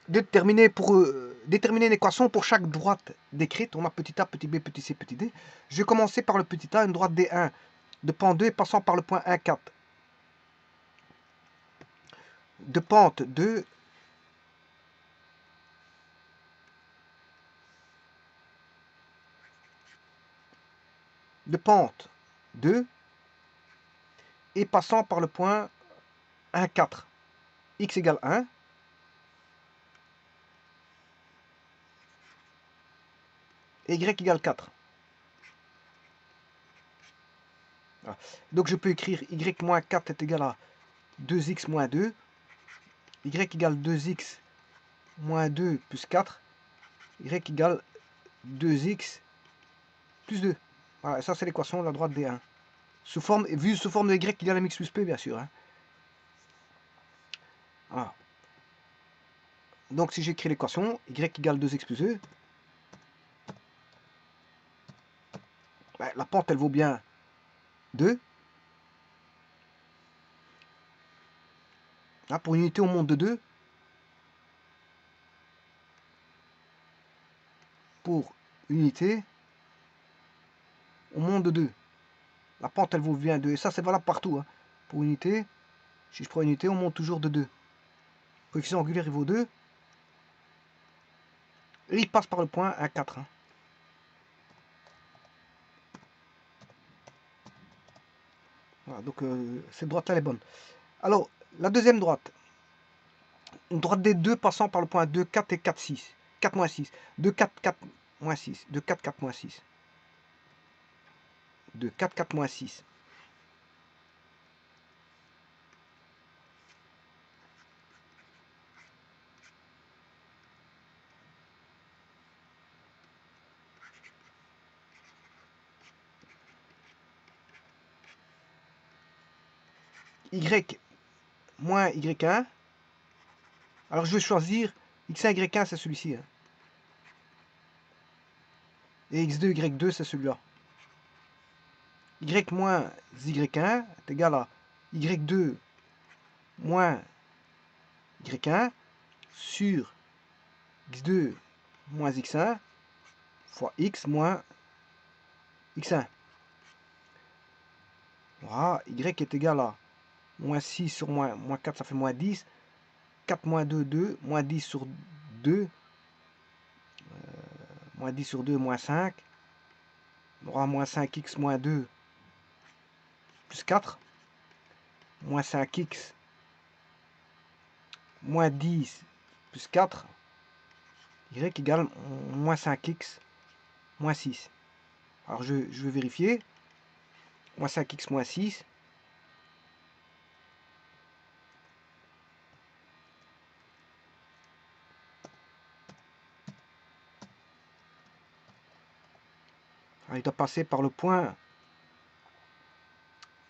déterminer une équation pour chaque droite décrite. On a petit a, petit b, petit c, petit d. Je vais commencer par le petit a, une droite D1 de pente 2 et passant par le point 1, 4. De pente 2 de pente 2 et passant par le point 1, 4. X égale 1. Et y égale 4. Voilà. Donc je peux écrire y moins 4 est égal à 2x moins 2. Y égale 2x moins 2 plus 4. Y égale 2x plus 2. Voilà, ça c'est l'équation de la droite D1. Vue sous forme de y égale mx plus p, bien sûr. Hein. Voilà. Donc si j'écris l'équation, y égale 2x plus 2, ben, la pente elle vaut bien 2. Là, pour une unité, on monte de 2. Pour une unité, on monte de 2. La pente elle vaut bien 2. Et ça c'est valable partout. Hein. Pour une unité, si je prends une unité, on monte toujours de 2. Le coefficient angulaire il vaut 2. Et il passe par le point 1, 4. Hein. Voilà, donc cette droite-là elle est bonne. Alors, la deuxième droite. Une droite des 2 passant par le point 2, 4 et 4, 6. 4 moins 6. 2, 4, 4 moins 6. 2, 4, 4 moins 6. 2, 4, 4 moins 6. Y moins Y1. Alors je vais choisir X1, Y1, c'est celui-ci. Hein. Et X2, Y2, c'est celui-là. Y moins Y1 est égal à Y2 moins Y1 sur X2 moins X1 fois X moins X1. Voilà, Y est égal à moins 6 sur moins 4, ça fait moins 10. 4 moins 2, 2. Moins 10 sur 2. Moins 10 sur 2, moins 5. On aura moins 5x moins 2 plus 4. Moins 5x moins 10 plus 4. Y égale moins 5x moins 6. Alors je vais vérifier. Moins 5x moins 6. Alors, il doit passer par le point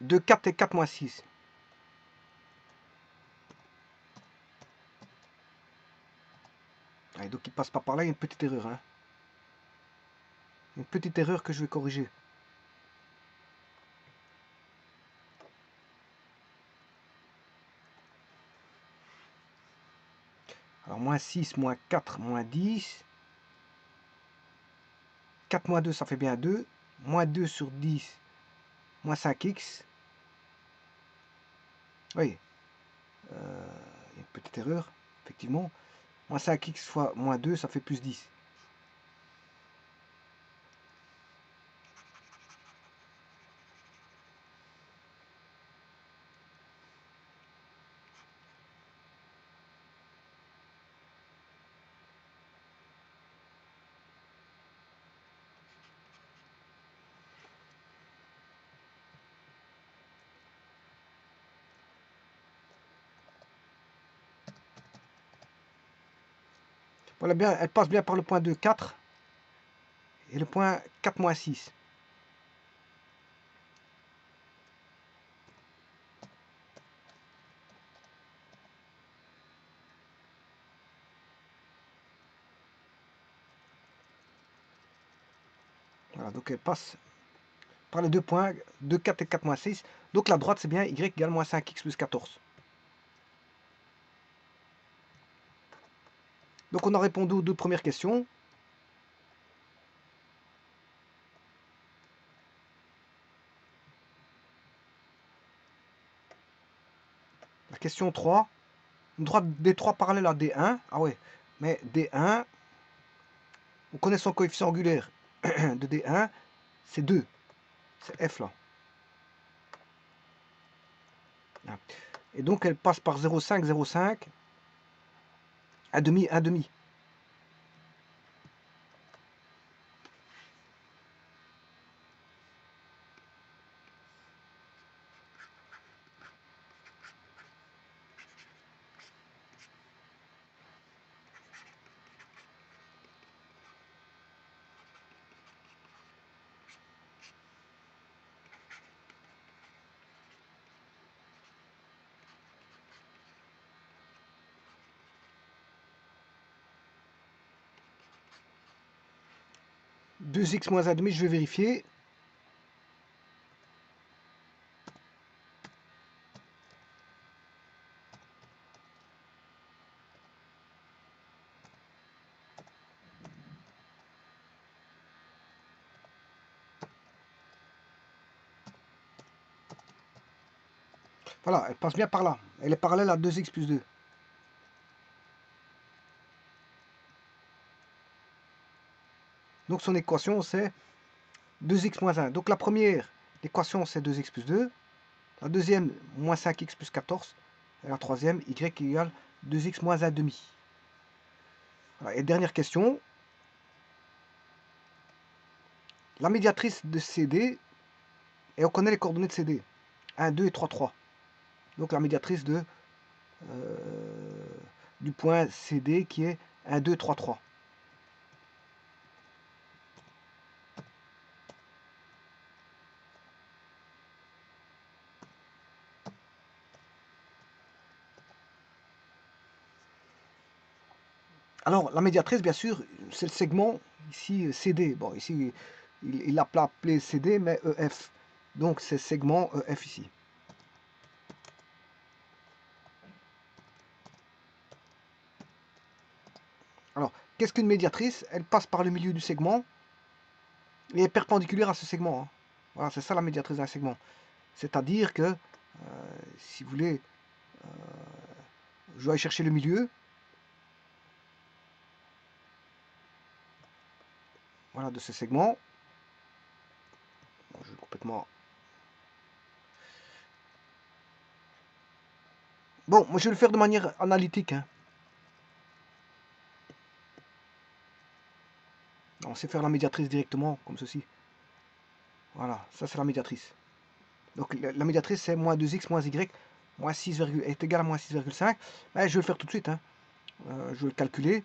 2, 4 et 4 moins 6. Allez, donc il passe pas par là, il y a une petite erreur. Hein. Une petite erreur que je vais corriger. Alors moins 6, moins 4, moins 10. 4 moins 2, ça fait bien 2. Moins 2 sur 10, moins 5x. Oui, il y a une petite erreur, effectivement. Moins 5x fois moins 2, ça fait plus 10. Voilà bien, elle passe bien par le point 2, 4 et le point 4 moins 6. Voilà, donc elle passe par les deux points 2, 4 et 4 moins 6. Donc la droite c'est bien y égale moins 5x plus 14. Donc on a répondu aux deux premières questions. La question 3. Une droite D3 parallèle à D1. Ah ouais, mais D1, on connaît son coefficient angulaire de D1, c'est 2. C'est F là. Et donc elle passe par 0,5, 0,5, 1,5, 1,5. 2x moins 1,5, je vais vérifier. Voilà, elle passe bien par là. Elle est parallèle à 2x plus 2. Donc son équation, c'est 2x moins 1. Donc la première équation, c'est 2x plus 2. La deuxième, moins 5x plus 14. Et la troisième, y égale 2x moins 1,5. Voilà. Et dernière question. La médiatrice de CD, et on connaît les coordonnées de CD. 1, 2 et 3, 3. Donc la médiatrice du point CD qui est 1, 2, 3, 3. Alors, la médiatrice, bien sûr, c'est le segment ici CD. Bon, ici, il l'a pas appelé CD, mais EF. Donc, c'est segment EF ici. Alors, qu'est-ce qu'une médiatrice? Elle passe par le milieu du segment et est perpendiculaire à ce segment. Hein. Voilà, c'est ça la médiatrice d'un segment. C'est-à-dire que, si vous voulez, je dois aller chercher le milieu. Voilà, de ce segment. Bon, je vais complètement... Bon, moi je vais le faire de manière analytique. Hein. On sait faire la médiatrice directement, comme ceci. Voilà, ça c'est la médiatrice. Donc la médiatrice c'est moins 2x moins y moins 6, est égal à moins 6,5. Je vais le faire tout de suite. Hein. Je vais le calculer.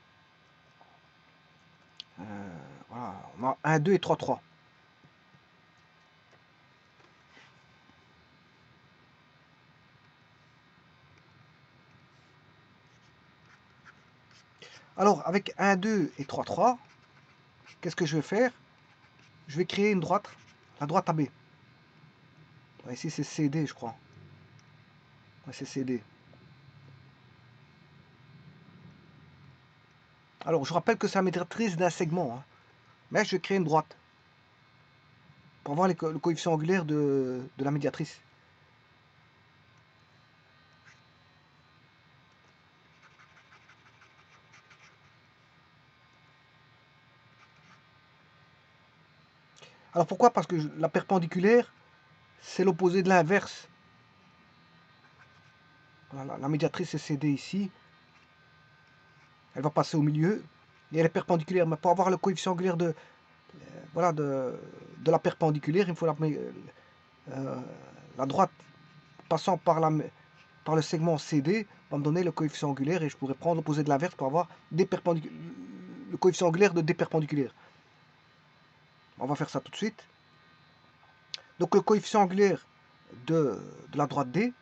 Voilà, on a 1, 2 et 3, 3. Alors avec 1, 2 et 3, 3, qu'est-ce que je vais faire? Je vais créer une droite, la droite AB. Ici c'est CD je crois. Ouais, c'est CD. Alors je rappelle que c'est la médiatrice d'un segment. Hein. Mais je vais créer une droite. Pour voir le coefficient angulaire de la médiatrice. Alors pourquoi? Parce que la perpendiculaire, c'est l'opposé de l'inverse. Voilà, la médiatrice c'est CD ici. Elle va passer au milieu. Et elle est perpendiculaire. Mais pour avoir le coefficient angulaire voilà, de la perpendiculaire, il faut la droite passant par le segment CD va me donner le coefficient angulaire et je pourrais prendre l'opposé de l'inverse pour avoir le coefficient angulaire de des perpendiculaires. On va faire ça tout de suite. Donc le coefficient angulaire de la droite D.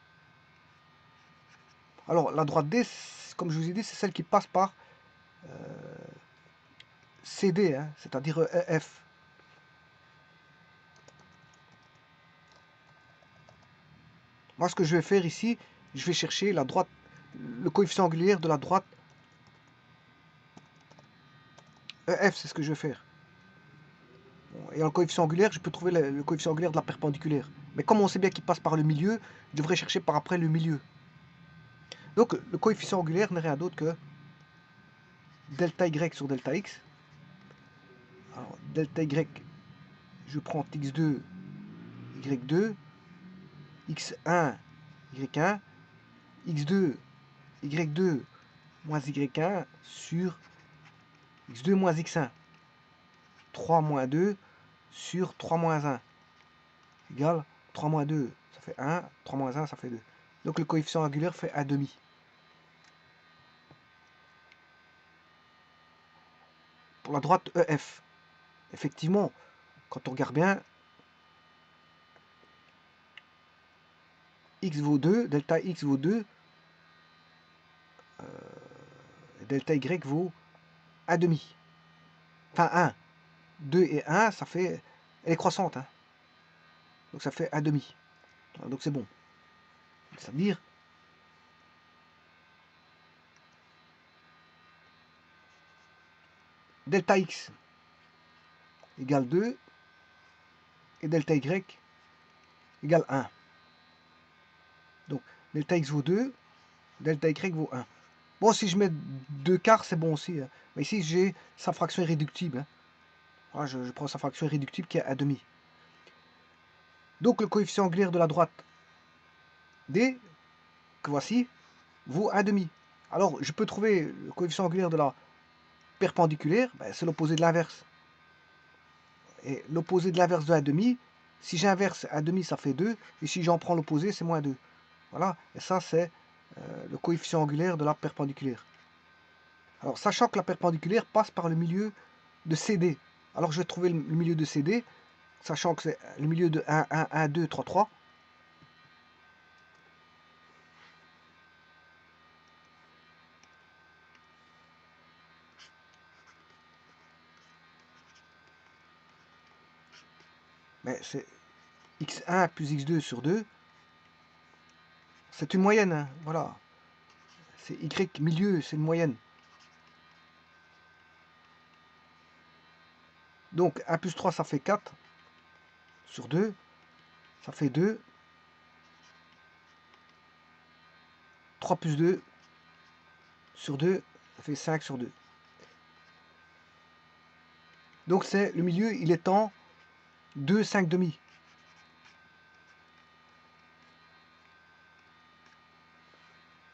Alors la droite D, comme je vous ai dit, c'est celle qui passe par CD, hein, c'est-à-dire EF. Moi, ce que je vais faire ici, je vais chercher la droite, le coefficient angulaire de la droite EF, c'est ce que je vais faire. Bon, et en coefficient angulaire, je peux trouver le coefficient angulaire de la perpendiculaire. Mais comme on sait bien qu'il passe par le milieu, je devrais chercher par après le milieu. Donc le coefficient angulaire n'est rien d'autre que delta y sur delta x. Alors delta y, je prends x2, y2, x1, y1, x2, y2 moins y1 sur x2 moins x1. 3 moins 2 sur 3 moins 1 égale 3 moins 2, ça fait 1, 3 moins 1, ça fait 2. Donc le coefficient angulaire fait 1 demi. Pour la droite EF, effectivement, quand on regarde bien, x vaut 2, delta x vaut 2, delta y vaut 1 demi. Enfin 1. 2 et 1, ça fait... Elle est croissante. Hein. Donc ça fait 1 demi. Donc c'est bon. C'est-à-dire... delta x égale 2 et delta y égale 1. Donc delta x vaut 2, delta y vaut 1. Bon, si je mets 2 quarts, c'est bon aussi. Hein. Mais ici, j'ai sa fraction irréductible. Hein. Voilà, je prends sa fraction irréductible qui est 1 demi. Donc le coefficient angulaire de la droite D, que voici, vaut 1 demi. Alors, je peux trouver le coefficient angulaire de la perpendiculaire, ben, c'est l'opposé de l'inverse. Et l'opposé de l'inverse de 1 demi, si j'inverse 1 demi, ça fait 2. Et si j'en prends l'opposé, c'est moins 2. Voilà, et ça, c'est le coefficient angulaire de la perpendiculaire. Alors, sachant que la perpendiculaire passe par le milieu de CD. Alors, je vais trouver le milieu de CD, sachant que c'est le milieu de 1, 1, 1, 2, 3, 3. Mais c'est x1 plus x2 sur 2. C'est une moyenne, hein, voilà. C'est y milieu, c'est une moyenne. Donc 1 plus 3, ça fait 4 sur 2. Ça fait 2. 3 plus 2 sur 2, ça fait 5 sur 2. Donc c'est le milieu, il est en 2, 5 demi.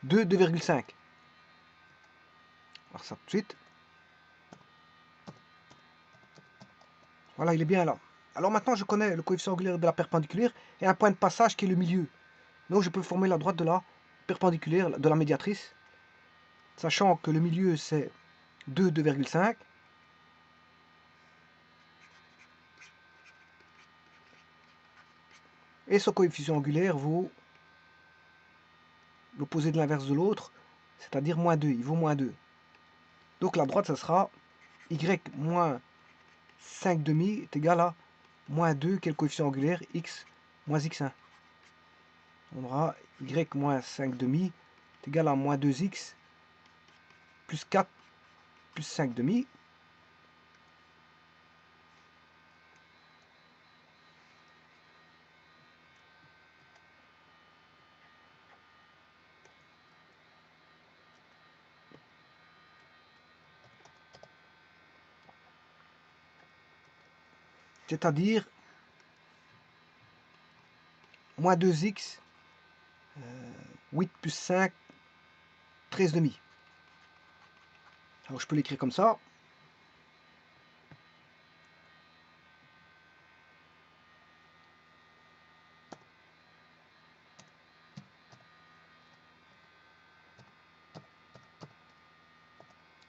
2, 2,5. Alors ça tout de suite. Voilà, il est bien là. Alors maintenant, je connais le coefficient angulaire de la perpendiculaire et un point de passage qui est le milieu. Donc je peux former la droite de la perpendiculaire, de la médiatrice, sachant que le milieu c'est 2, 2,5. Et ce coefficient angulaire vaut l'opposé de l'inverse de l'autre, c'est-à-dire moins 2, il vaut moins 2. Donc la droite, ça sera y moins 5 demi est égal à moins 2, quel coefficient angulaire, x moins x1. On aura y moins 5 demi est égal à moins 2x plus 4 plus 5 demi. C'est-à-dire moins 2x, 8 plus 5, 13 demi. Alors je peux l'écrire comme ça.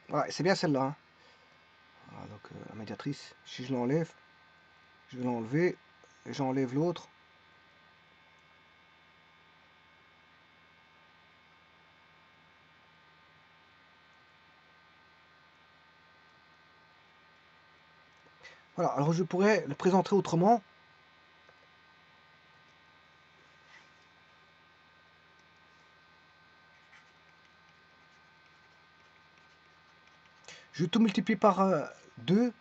Voilà, c'est bien celle-là. Hein. Voilà, donc la médiatrice, si je l'enlève, je vais l'enlever, et j'enlève l'autre. Voilà, alors je pourrais le présenter autrement. Je tout multiplie par 2,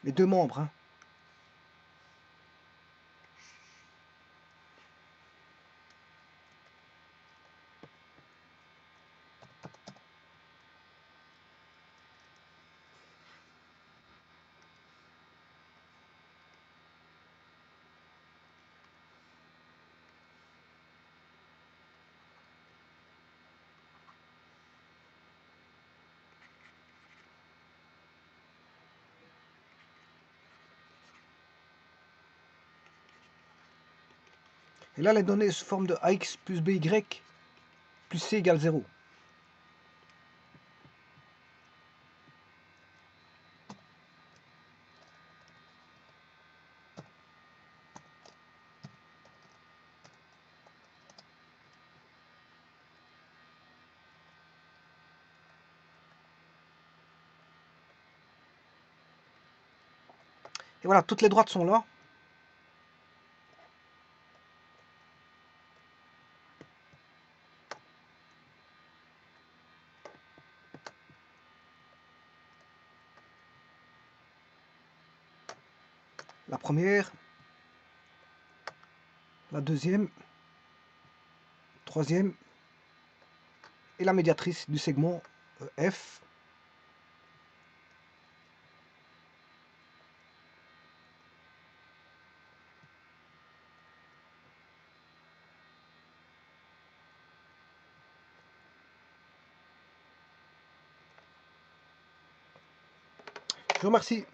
les deux membres, hein. Et là, les données sous forme de AX plus BY plus C égale 0. Et voilà, toutes les droites sont là. La première, la deuxième, troisième, et la médiatrice du segment F. Je vous remercie.